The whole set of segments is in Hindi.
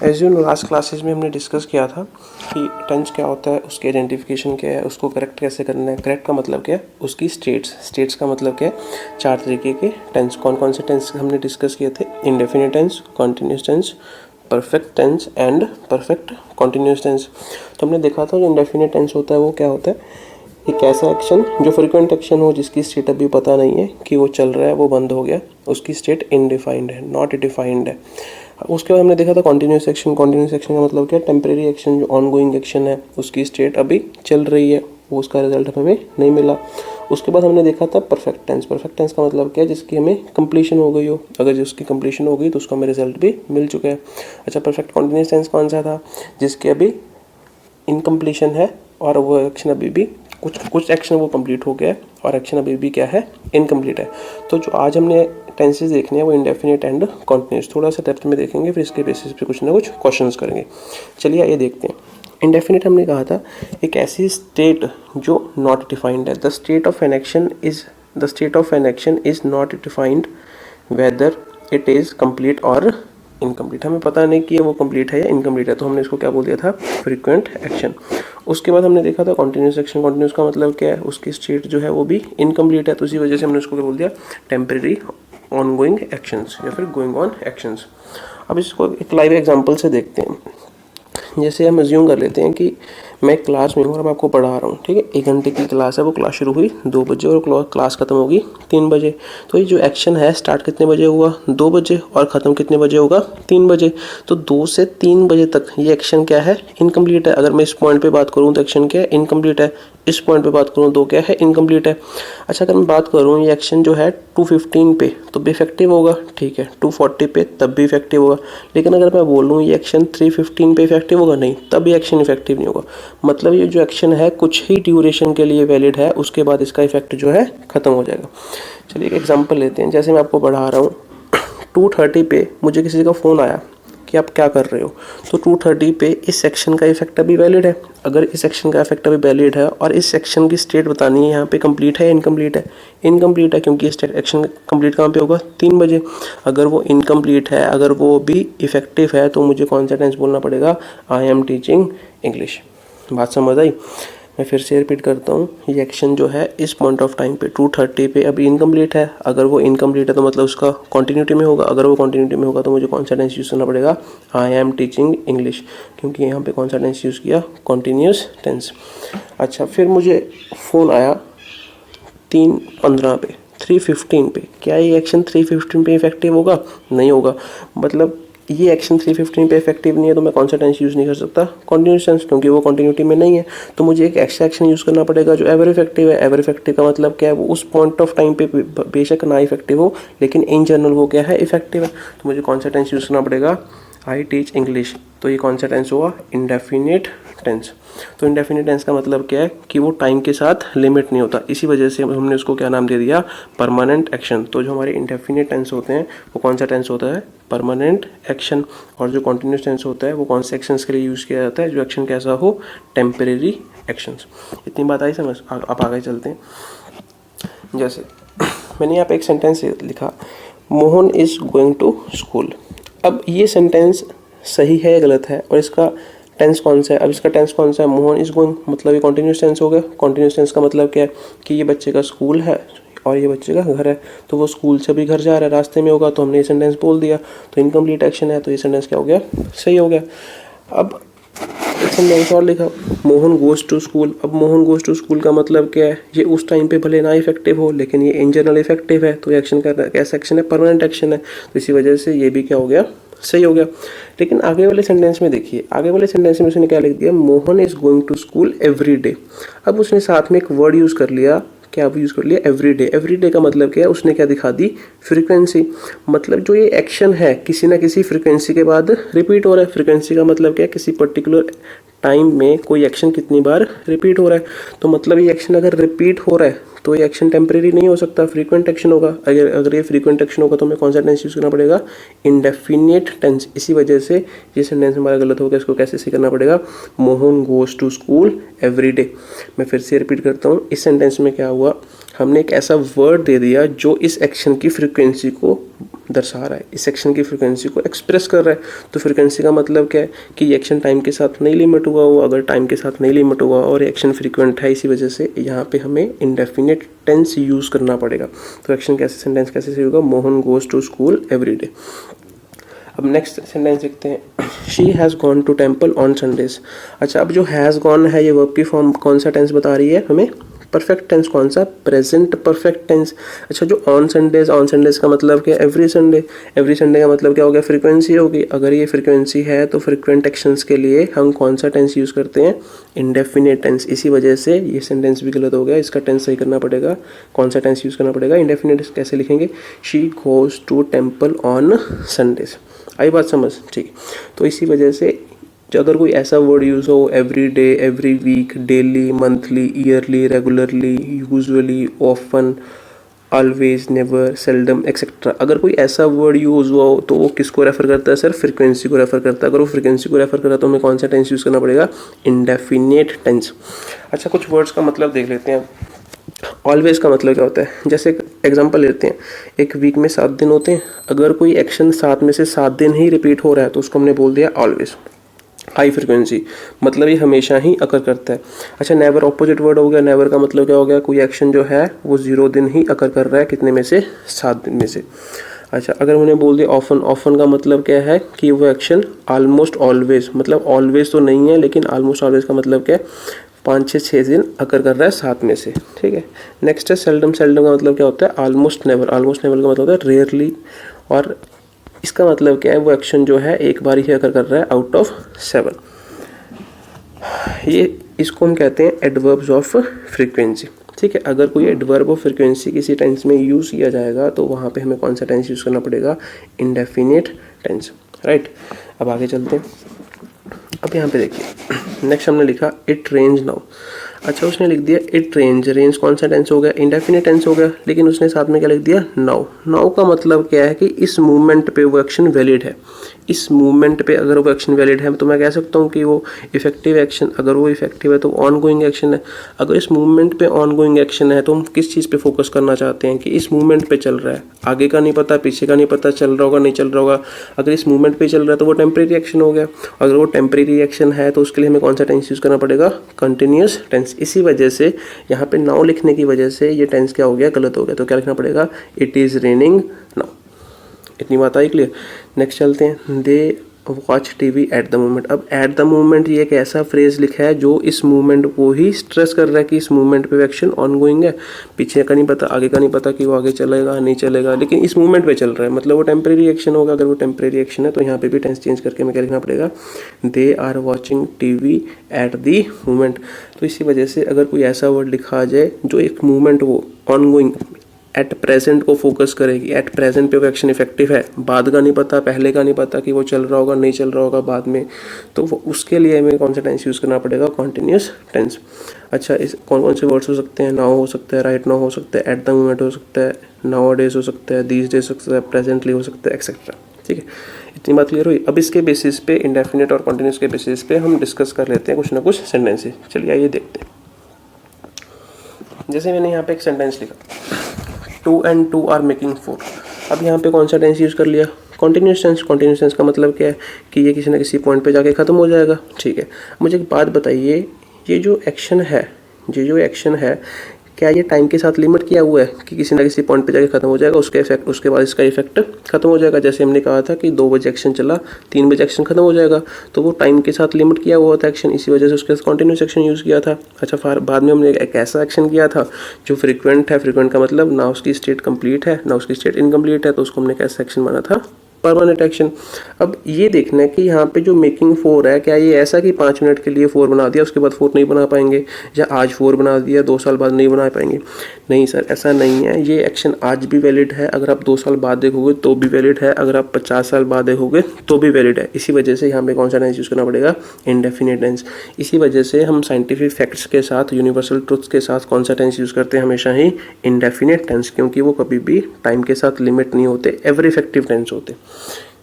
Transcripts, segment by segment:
As you know last classes में हमने डिस्कस किया था कि टेंस क्या होता है, उसकी आइडेंटिफिकेशन क्या है, उसको करेक्ट कैसे करना है। करेक्ट का मतलब क्या है, उसकी स्टेट्स का मतलब क्या है। 4 तरीके के टेंस, कौन कौन से टेंस हमने डिस्कस किए थे। Indefinite tense, continuous tense, perfect tense and perfect continuous tense. तो हमने देखा था जो इंडेफिनिट टेंस होता है वो क्या होता है, एक ऐसा एक्शन जो फ्रिक्वेंट एक्शन हो, जिसकी स्टेट अभी पता नहीं है कि वो चल रहा है, वो बंद हो गया, उसकी स्टेट इनडिफाइंड है, नॉट डिफाइंड है। उसके बाद हमने देखा था कॉन्टिन्यूस एक्शन। कॉन्टिन्यूस एक्शन का मतलब क्या है, टेम्परेरी एक्शन जो ऑनगोइंग एक्शन है, उसकी स्टेट अभी चल रही है, वो उसका रिजल्ट हमें नहीं मिला। उसके बाद हमने देखा था परफेक्ट टेंस। परफेक्ट टेंस का मतलब क्या है, जिसकी हमें कंप्लीशन हो गई हो, अगर जिसकी कंप्लीशन हो गई तो उसका हमें रिजल्ट भी मिल चुका है। अच्छा, परफेक्ट कॉन्टिन्यूस टेंस कौन सा था, जिसकी अभी इनकम्प्लीशन है और वो एक्शन अभी भी कुछ एक्शन वो कंप्लीट हो गया है और एक्शन अभी भी क्या है, इनकम्प्लीट है। तो जो आज हमने टेंसेस देखने हैं वो इंडेफिनिट एंड कॉन्टिन्यूस, थोड़ा सा डेप्थ में देखेंगे, फिर इसके बेसिस पे कुछ ना कुछ क्वेश्चंस करेंगे। चलिए आइए देखते हैं। इंडेफिनिट हमने कहा था एक ऐसी स्टेट जो नॉट डिफाइंड है। The state of an action is not defined whether it is complete और इनकम्प्लीट। हमें पता नहीं कि वो कंप्लीट है या इनकम्प्लीट है, तो हमने इसको क्या बोल दिया था, फ्रीक्वेंट एक्शन। उसके बाद हमने देखा था कॉन्टिन्यूस एक्शन। कॉन्टिन्यूस का मतलब क्या है, उसकी स्टेट जो है वो भी इनकम्प्लीट है, तो इसी वजह से हमने उसको क्या बोल दिया, टेम्परेरी ऑनगोइंग एक्शंस या फिर गोइंग ऑन एक्शंस। अब इसको एक लाइव एग्जांपल से देखते हैं। जैसे हम अज्यूम कर लेते हैं कि मैं क्लास में हूँ और मैं आपको पढ़ा रहा हूँ, ठीक है। 1 घंटे की क्लास है, वो क्लास शुरू हुई 2 बजे और क्लास खत्म होगी 3 बजे। तो ये जो एक्शन है, स्टार्ट कितने बजे हुआ, 2 बजे, और ख़त्म कितने बजे होगा, 3 बजे। तो 2 से 3 बजे तक ये एक्शन क्या है, इनकम्प्लीट है। अगर मैं इस पॉइंट पे बात करूँ तो एक्शन क्या है, इनकम्प्लीट है। इस पॉइंट पे बात करूँ तो क्या है, इनकम्प्लीट है। अच्छा, अगर मैं बात करूँ ये एक्शन जो है 2:15 पे तो भी इफेक्टिव होगा, ठीक है। 2:40 पे तब भी इफेक्टिव होगा। लेकिन अगर मैं बोलूँ ये एक्शन 3:15 पे इफेक्टिव होगा, नहीं, तब ये एक्शन इफेक्टिव नहीं होगा। मतलब ये जो एक्शन है कुछ ही ड्यूरेशन के लिए वैलिड है, उसके बाद इसका इफेक्ट जो है ख़त्म हो जाएगा। चलिए एक एग्जांपल लेते हैं। जैसे मैं आपको पढ़ा रहा हूँ, 2:30 पे मुझे किसी का फ़ोन आया कि आप क्या कर रहे हो, तो 2:30 पे इस सेक्शन का इफेक्ट अभी वैलिड है। अगर इस सेक्शन का इफेक्ट अभी वैलिड है और इस सेक्शन की स्टेट बतानी है यहाँ पे, कंप्लीट है इनकम्प्लीट है, इनकम्प्लीट है, क्योंकि स्टेट एक्शन कंप्लीट कहाँ पे होगा, 3 बजे। अगर वो इनकम्प्लीट है, अगर वो भी इफेक्टिव है, तो मुझे कौन सा टेंस बोलना पड़ेगा, आई एम टीचिंग इंग्लिश। बात समझ आई। मैं फिर से रिपीट करता हूँ, ये एक्शन जो है इस पॉइंट ऑफ टाइम पे 2:30 पे अभी इनकम्प्लीट है। अगर वो इनकम्प्लीट है तो मतलब उसका कॉन्टिन्यूटी में होगा। अगर वो कॉन्टिन्यूटी में होगा तो मुझे कौन सा टेंस यूज़ करना पड़ेगा, आई एम टीचिंग इंग्लिश, क्योंकि यहाँ पे कौन सा टेंस यूज़ किया, कॉन्टिन्यूस टेंस। अच्छा, फिर मुझे फ़ोन आया 3:15 पे, 3:15 पे, क्या ये एक्शन 3:15 पे इफेक्टिव होगा, नहीं होगा। मतलब ये एक्शन 3:15 पे इफेक्टिव नहीं है, तो मैं कौन सा टेंस यूज़ नहीं कर सकता, कॉन्टिन्यूस टेंस, क्योंकि वो कॉन्टिन्यूटी में नहीं है। तो मुझे एक एक्स्ट्रा एक्शन यूज़ करना पड़ेगा जो एवर इफेक्टिव है। एवर इफेक्टिव का मतलब क्या है, वो उस पॉइंट ऑफ टाइम पे बेशक ना इफेक्टिव हो, लेकिन इन जनरल वो क्या है, इफेक्टिव है। तो मुझे कौन सा टेंस यूज़ करना पड़ेगा, आई टीच इंग्लिश। तो ये कौन सा टेंस हुआ, इंडेफिनिट टेंस। तो इंडेफिनिट टेंस का मतलब क्या है कि वो टाइम के साथ लिमिट नहीं होता, इसी वजह से हमने उसको क्या नाम दे दिया, परमानेंट एक्शन। तो जो हमारे इंडेफिनिट टेंस होते हैं वो कौन सा टेंस होता है, परमानेंट एक्शन। और जो कॉन्टिन्यूस टेंस होता है वो कौन से एक्शंस के लिए यूज़ किया जाता है, जो एक्शन कैसा हो, टेम्परेरी एक्शंस। इतनी बात आई समझ। आप आगे चलते हैं। जैसे मैंने यहाँ पे एक सेंटेंस लिखा, Mohan is going to school. अब ये सेंटेंस सही है या गलत है, और इसका टेंस कौन सा है। अब इसका टेंस कौन सा है, मोहन इज़ गोइंग, मतलब ये कॉन्टिन्यूस टेंस हो गया। कॉन्टिन्यूस टेंस का मतलब क्या है कि ये बच्चे का स्कूल है और ये बच्चे का घर है, तो वो स्कूल से भी घर जा रहा है, रास्ते में होगा, तो हमने ये सेंटेंस बोल दिया। तो इनकम्प्लीट एक्शन है, तो ये सेंटेंस क्या हो गया, सही हो गया। अब एक सेंटेंस और लिखा, मोहन गोज़ टू स्कूल। अब मोहन गोज़ टू स्कूल का मतलब क्या है, ये उस टाइम पे भले ना इफेक्टिव हो, लेकिन ये इन जनरल इफेक्टिव है। तो एक्शन का कैसा एक्शन है, परमानेंट एक्शन है, तो इसी वजह से ये भी क्या हो गया, सही हो गया। लेकिन आगे वाले सेंटेंस में देखिए, आगे वाले सेंटेंस में उसने क्या लिख दिया, Mohan is going to school every day. अब उसने साथ में एक वर्ड यूज़ कर लिया, क्या यूज़ कर लिया, एवरी डे। एवरी डे का मतलब क्या है, उसने क्या दिखा दी, फ्रीक्वेंसी। मतलब जो ये एक्शन है किसी ना किसी फ्रीक्वेंसी के बाद रिपीट हो रहा है। फ्रीक्वेंसी का मतलब क्या है, किसी पर्टिकुलर टाइम में कोई एक्शन कितनी बार रिपीट हो रहा है। तो मतलब ये एक्शन अगर रिपीट हो रहा है तो ये एक्शन टेम्परेरी नहीं हो सकता, फ्रीक्वेंट एक्शन होगा। अगर ये फ्रीक्वेंट एक्शन होगा तो हमें कौन सा टेंस यूज़ करना पड़ेगा, इंडेफिनिट टेंस। इसी वजह से ये सेंटेंस हमारा गलत हो गया, इसको कैसे सही करना पड़ेगा, Mohan goes to school every day. मैं फिर से रिपीट करता हूँ, इस सेंटेंस में क्या हुआ, हमने एक ऐसा वर्ड दे दिया जो इस एक्शन की फ्रीक्वेंसी को दर्शा रहा है, इस एक्शन की फ्रीक्वेंसी को एक्सप्रेस कर रहा है। तो फ्रीक्वेंसी का मतलब क्या है कि ये एक्शन टाइम के साथ नहीं लिमिट हुआ हो, अगर टाइम के साथ नहीं लिमिट हुआ और एक्शन फ्रीक्वेंट है, इसी वजह से यहाँ पे हमें इंडेफिनिट टेंस यूज़ करना पड़ेगा। तो एक्शन कैसे, सेंटेंस कैसे सही होगा, Mohan goes to school every day. अब नेक्स्ट सेंटेंस देखते हैं, she has gone to temple on Sundays. अच्छा, अब जो हैज़ गॉन है ये वर्ब की फॉर्म कौन सा टेंस बता रही है हमें, परफेक्ट टेंस कौन सा, प्रेजेंट परफेक्ट टेंस। अच्छा, जो ऑन संडेज का मतलब क्या, एवरी संडे, एवरी संडे का मतलब क्या हो गया, फ्रीक्वेंसी होगी। अगर ये फ्रीक्वेंसी है तो फ्रीक्वेंट एक्शंस के लिए हम कौन सा टेंस यूज़ करते हैं, इंडेफिनिट टेंस। इसी वजह से ये सेंटेंस भी गलत हो गया, इसका टेंस सही करना पड़ेगा। कौन सा टेंस यूज़ करना पड़ेगा, इंडेफिनिट। कैसे लिखेंगे, she goes to temple on Sundays. आई बात समझ, ठीक। तो इसी वजह से अगर कोई ऐसा वर्ड यूज़ हो, every day, every week, daily, monthly, yearly, regularly, usually, often, always, never, seldom etcetera, अगर कोई ऐसा वर्ड यूज़ हुआ हो तो वो किसको रेफर करता है सर, फ्रीक्वेंसी को रेफर करता है। अगर वो फ्रीक्वेंसी को रेफर कर रहा है तो हमें कौन सा टेंस यूज़ करना पड़ेगा, इंडेफिनिट टेंस। अच्छा, कुछ वर्ड्स का मतलब देख लेते हैं। ऑलवेज का मतलब क्या होता है, जैसे एग्जांपल लेते हैं, एक वीक में 7 दिन होते हैं, अगर कोई एक्शन 7 में से 7 दिन ही रिपीट हो रहा है तो उसको हमने बोल दिया ऑलवेज। हाई फ्रिक्वेंसी मतलब ये हमेशा ही अकर करता है। अच्छा, नेवर ऑपोजिट वर्ड हो गया। नेवर का मतलब क्या हो गया, कोई एक्शन जो है वो 0 दिन ही अकर कर रहा है, कितने में से, 7 दिन में से। अच्छा, अगर मैंने बोल दिया ऑफन, ऑफन का मतलब क्या है कि वो एक्शन ऑलमोस्ट ऑलवेज, मतलब ऑलवेज तो नहीं है लेकिन ऑलमोस्ट ऑलवेज का मतलब क्या है, 5 से 6 दिन अकर कर रहा है 7 में से, ठीक है। नेक्स्ट है सेल्डम, सेल्डम का मतलब क्या होता है, ऑलमोस्ट नेवर, ऑलमोस्ट नेवर का मतलब होता है रेयरली, और इसका मतलब क्या है, वो एक्शन जो है एक बार ही अकर कर रहा है आउट ऑफ 7। ये इसको हम कहते हैं एडवर्ब्स ऑफ फ्रीक्वेंसी, ठीक है। अगर कोई एडवर्ब ऑफ फ्रीक्वेंसी किसी टेंस में यूज़ किया जाएगा तो वहाँ पे हमें कौन सा टेंस यूज़ करना पड़ेगा, इंडेफिनिट टेंस, राइट। अब आगे चलते हैं। अब यहाँ पे देखिए, नेक्स्ट हमने लिखा इट रेंज नाउ। अच्छा, उसने लिख दिया इट रेंज, रेंज कौन सा टेंस हो गया, इंडेफिनिट टेंस हो गया, लेकिन उसने साथ में क्या लिख दिया, नाउ। नाउ का मतलब क्या है कि इस मूवमेंट पे वो एक्शन वैलिड है। इस मूवमेंट पे अगर वो एक्शन वैलिड है तो मैं कह सकता हूँ कि वो इफेक्टिव एक्शन, अगर वो इफेक्टिव है तो ऑन गोइंग एक्शन है। अगर इस मूवमेंट पे ऑन गोइंग एक्शन है तो हम किस चीज़ पे फोकस करना चाहते हैं कि इस मूवमेंट पे चल रहा है, आगे का नहीं पता, पीछे का नहीं पता, चल रहा होगा नहीं चल रहा होगा। अगर इस मूवमेंट पे चल रहा है तो वो टेम्परेरी एक्शन हो गया। अगर वो टेम्परेरी एक्शन है तो उसके लिए हमें कौन सा टेंस यूज़ करना पड़ेगा, कंटिन्यूस टेंस। इसी वजह से यहाँ पे नाउ लिखने की वजह से ये टेंस क्या हो गया, गलत हो गया। तो क्या लिखना पड़ेगा, इट इज़ रेनिंग नाउ। इतनी बात आई क्लियर। नेक्स्ट चलते हैं, they watch TV at the moment. अब एट द मोमेंट ये एक ऐसा फ्रेज लिखा है जो इस मूवमेंट को ही स्ट्रेस कर रहा है कि इस मूवमेंट पे एक्शन ऑन गोइंग है, पीछे का नहीं पता, आगे का नहीं पता कि वो आगे चलेगा नहीं चलेगा, लेकिन इस मूवमेंट पे चल रहा है, मतलब वो टेम्परेरी एक्शन होगा। अगर वो टेम्परेरी एक्शन है तो यहाँ पे भी टेंस चेंज करके हमें क्या लिखना पड़ेगा, they are watching TV at the moment. तो इसी वजह से अगर कोई ऐसा वर्ड लिखा जाए जो एक मूवमेंट वो ऑन गोइंग एट प्रेजेंट को फोकस करेगी, एट प्रेजेंट पे वो एक्शन इफेक्टिव है, बाद का नहीं पता, पहले का नहीं पता कि वो चल रहा होगा नहीं चल रहा होगा बाद में, तो उसके लिए हमें कौन सा टेंस यूज़ करना पड़ेगा, कॉन्टिन्यूस टेंस। अच्छा, इस कौन कौन से वर्ड्स हो सकते हैं, नाउ हो सकता है, राइट नाउ हो सकता है, एट द मोमेंट हो सकता है, नाउ डेज हो सकता है, दीज डेज हो सकता है, प्रेजेंटली हो सकता है, एक्सेट्रा, ठीक है। इतनी बात क्लियर हुई। अब इसके बेसिस पे, इंडेफिनिट और कॉन्टिन्यूस के बेसिस पे हम डिस्कस कर लेते हैं कुछ ना कुछ सेंटेंसेस। चलिए आइए देखते हैं। जैसे मैंने यहाँ पे एक सेंटेंस लिखा, 2 and 2 आर मेकिंग 4। अब यहाँ पे कौन सा टेंस यूज़ कर लिया, कॉन्टिन्यूस टेंस। कॉन्टिन्यूस टेंस का मतलब क्या है कि ये किसी न किसी पॉइंट पे जाके ख़त्म हो जाएगा, ठीक है। मुझे एक बात बताइए, ये जो एक्शन है क्या ये टाइम के साथ लिमिट किया हुआ है कि किसी न किसी पॉइंट पे जाके ख़त्म हो जाएगा, उसके बाद इसका इफेक्ट खत्म हो जाएगा। जैसे हमने कहा था कि 2 बजे एक्शन चला, 3 बजे एक्शन खत्म हो जाएगा, तो वो टाइम के साथ लिमिट किया हुआ था एक्शन, इसी वजह से उसके साथ कॉन्टिन्यूस एक्शन यूज़ किया था। अच्छा, बाद में हमने एक ऐसा एक्शन किया था जो फ्रीक्वेंट है। फ्रीक्वेंट का मतलब ना उसकी स्टेट कंप्लीट है ना उसकी स्टेट इनकम्प्लीट है, तो उसको हमने कैसा एक्शन माना था, परमानेंट एक्शन। अब ये देखना है कि यहाँ पे जो मेकिंग 4 है, क्या ये ऐसा कि 5 मिनट के लिए 4 बना दिया उसके बाद 4 नहीं बना पाएंगे, या आज 4 बना दिया 2 साल बाद नहीं बना पाएंगे? नहीं सर, ऐसा नहीं है। ये एक्शन आज भी वैलिड है, अगर आप 2 साल बाद देखोगे तो भी वैलिड है, अगर आप 50 साल बाद देखोगे तो भी वैलिड है। इसी वजह से यहाँ पे कौन सा टेंस यूज़ करना पड़ेगा, इंडेफिनिट टेंस। इसी वजह से हम साइंटिफिक फैक्ट्स के साथ, यूनिवर्सल ट्रुथ्स के साथ कौन सा टेंस यूज़ करते हैं, हमेशा ही इंडेफिनिट टेंस, क्योंकि वो कभी भी टाइम के साथ लिमिट नहीं होते, एवर इफेक्टिव टेंस होते।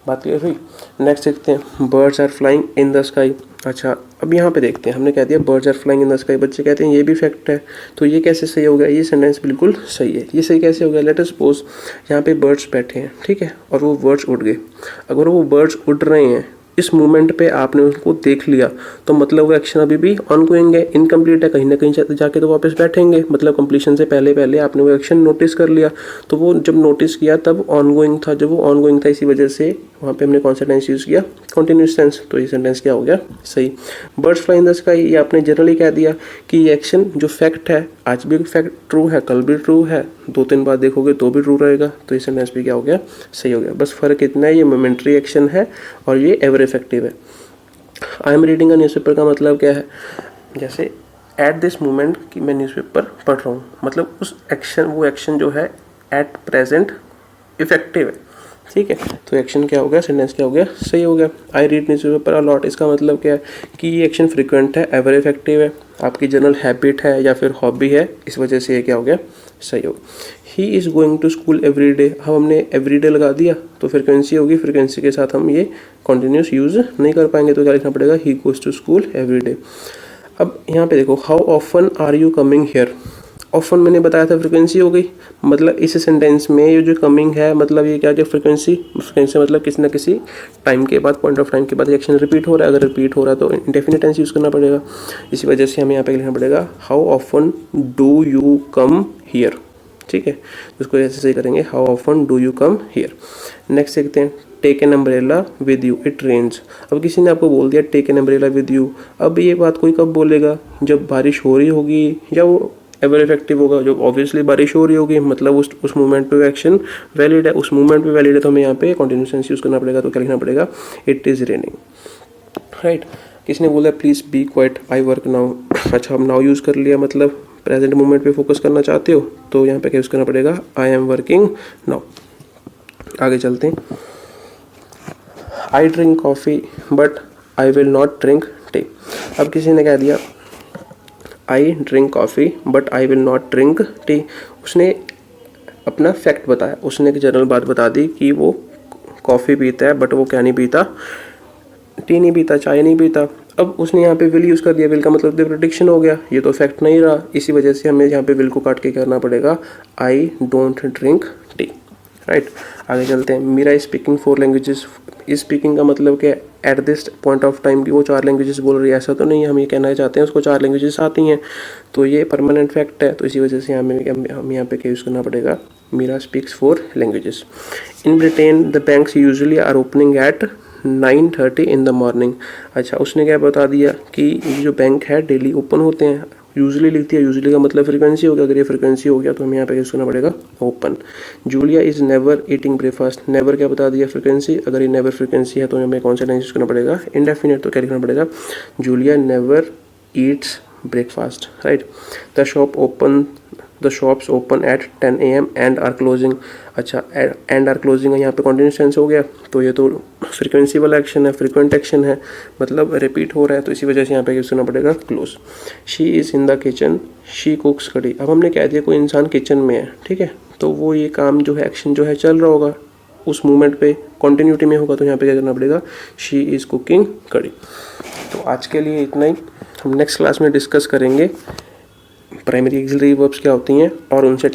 बात क्लियर हुई। नेक्स्ट देखते हैं, birds are flying in the sky. अच्छा, अब यहाँ पे देखते हैं, हमने कह दिया birds are flying in the sky, बच्चे कहते हैं ये भी फैक्ट है, तो ये कैसे सही हो गया? ये सेंटेंस बिल्कुल सही है। ये सही कैसे हो गया? लेट अस सपोज यहाँ पे बर्ड्स बैठे हैं, ठीक है, और वो बर्ड्स उड़ गए। अगर वो बर्ड्स उड़ रहे हैं, इस मोमेंट पे आपने उनको देख लिया, तो मतलब वो एक्शन अभी भी ऑनगोइंग है, इनकम्प्लीट है, कहीं ना कहीं जाके तो वापस बैठेंगे, मतलब कंप्लीशन से पहले पहले आपने वो एक्शन नोटिस कर लिया। तो वो जब नोटिस किया तब ऑनगोइंग था, जब वो ऑनगोइंग था इसी वजह से वहाँ पे हमने कौन सा टेंस यूज़ किया? Continuous tense. तो ये सेंटेंस क्या हो गया? सही। Birds fly in the sky, ये आपने जनरली कह दिया कि ये एक्शन जो फैक्ट है, आज भी फैक्ट ट्रू है, कल भी ट्रू है, 2-3 बार देखोगे तो भी ट्रू रहेगा, तो ये सेंटेंस भी क्या हो गया? सही हो गया। बस फ़र्क इतना है, ये मोमेंट्री एक्शन है और ये एवर इफेक्टिव है। I am reading a newspaper का मतलब क्या है? जैसे एट दिस मोमेंट कि मैं न्यूज़पेपर पढ़ रहा हूँ, मतलब उस एक्शन, वो एक्शन जो है एट प्रेजेंट इफेक्टिव है, ठीक है। तो एक्शन क्या हो गया? सेंटेंस क्या हो गया? सही हो गया। I read newspaper a lot, इसका मतलब क्या है कि ये एक्शन फ्रिक्वेंट है, एवर इफेक्टिव है, आपकी जनरल हैबिट है या फिर हॉबी है, इस वजह से ये क्या हो गया? सही हो गया। He is going to school every day, अब हमने एवरी डे लगा दिया तो फ्रिक्वेंसी होगी, फ्रिक्वेंसी के साथ हम ये कॉन्टिन्यूस यूज़ नहीं कर पाएंगे, तो क्या लिखना पड़ेगा? He goes to school every day. अब यहाँ पे देखो, how often are you coming here, often मैंने बताया था फ्रिक्वेंसी हो गई, मतलब इस सेंटेंस में ये जो कमिंग है, मतलब ये क्या क्या फ्रिक्वेंसी, फ्रिक्वेंसी मतलब किसी ना किसी टाइम के बाद, पॉइंट ऑफ टाइम के बाद एक्शन रिपीट हो रहा है, अगर रिपीट हो रहा है तो इंडेफिनिट टेंस यूज़ करना पड़ेगा। इसी वजह से हमें यहाँ पे लिखना पड़ेगा how often do you come here, ठीक है, तो उसको ऐसे सही करेंगे, how often do you come here. Next देखते हैं, take an umbrella with you it rains, अब किसी ने आपको बोल दिया take an umbrella with you, अब ये बात कोई कब बोलेगा? जब बारिश हो रही होगी, या वो एवर इफेक्टिव होगा जब ऑब्वियसली बारिश हो रही होगी, मतलब उस मोमेंट पे एक्शन वैलिड है, उस मोमेंट पे वैलिड है, तो हमें यहाँ पे कंटिन्यूस टेंस यूज़ करना पड़ेगा। तो क्या लिखना पड़ेगा? It is raining, right. किसी ने बोला please be quite I work now, अच्छा हम नाउ यूज़ कर लिया, मतलब प्रेजेंट मोमेंट पे फोकस करना चाहते हो, तो यहाँ पे क्या यूज़ करना पड़ेगा? I am working now. आगे चलते हैं, I drink coffee but I will not drink tea, अब किसी ने कह दिया I drink coffee but I will not drink tea, उसने अपना फैक्ट बताया, उसने एक जनरल बात बता दी कि वो कॉफ़ी पीता है बट वो क्या नहीं पीता? टी नहीं पीता, चाय नहीं पीता। अब उसने यहाँ पे विल यूज़ कर दिया, विल का मतलब प्रेडिक्शन हो गया, ये तो फैक्ट नहीं रहा, इसी वजह से हमें यहाँ पे विल को काट के करना पड़ेगा I don't drink tea, right. आगे चलते हैं, मीरा स्पीकिंग 4 लैंग्वेजेस, स्पीकिंग का मतलब क्या? At this point of time की वो 4 लैंग्वेजेस बोल रही है, ऐसा तो नहीं है, हम ये कहना चाहते हैं उसको 4 लैंग्वेजेस आती हैं, तो ये परमानेंट फैक्ट है, तो इसी वजह से हमें हम यहाँ पे क्या यूज़ करना पड़ेगा? मीरा speaks 4 languages. In Britain the banks usually are opening at 9:30 in the morning, अच्छा उसने क्या बता दिया कि ये जो बैंक है डेली ओपन होते हैं, यूजुअली लिख दिया, यूजुअली का मतलब फ्रिक्वेंसी हो गया, अगर ये फ्रिक्वेंसी हो गया तो हमें यहाँ पे यूज़ करना पड़ेगा open. Julia is never eating breakfast, never क्या बता दिया? फ्रिक्वेंसी, अगर ये नेवर फ्रिक्वेंसी है तो हमें कौन सा टेंस यूज़ करना पड़ेगा? इंडेफिनिट, तो क्या लिखना पड़ेगा? Julia never eats breakfast, right. The shops open at 10 AM and are closing, अच्छा एंड आर क्लोजिंग है, यहाँ पे कॉन्टिन्यूस टेंस हो गया, तो ये तो फ्रीक्वेंसी वाला एक्शन है, फ्रीक्वेंट एक्शन है, मतलब रिपीट हो रहा है, तो इसी वजह से यहाँ पे यूज़ करना पड़ेगा close. She is in the kitchen she कुक्स कड़ी, अब हमने कह दिया कोई इंसान किचन में है, ठीक है, तो वो ये काम जो है, एक्शन जो है चल रहा होगा, उस मूवमेंट पे कॉन्टिन्यूटी में होगा, तो यहाँ पे क्या करना पड़ेगा? शी इज़ कुकिंग कड़ी। तो आज के लिए इतना ही, हम नेक्स्ट क्लास में डिस्कस करेंगे प्राइमरी एक्सिलरी वर्ब्स क्या होती हैं और उनसे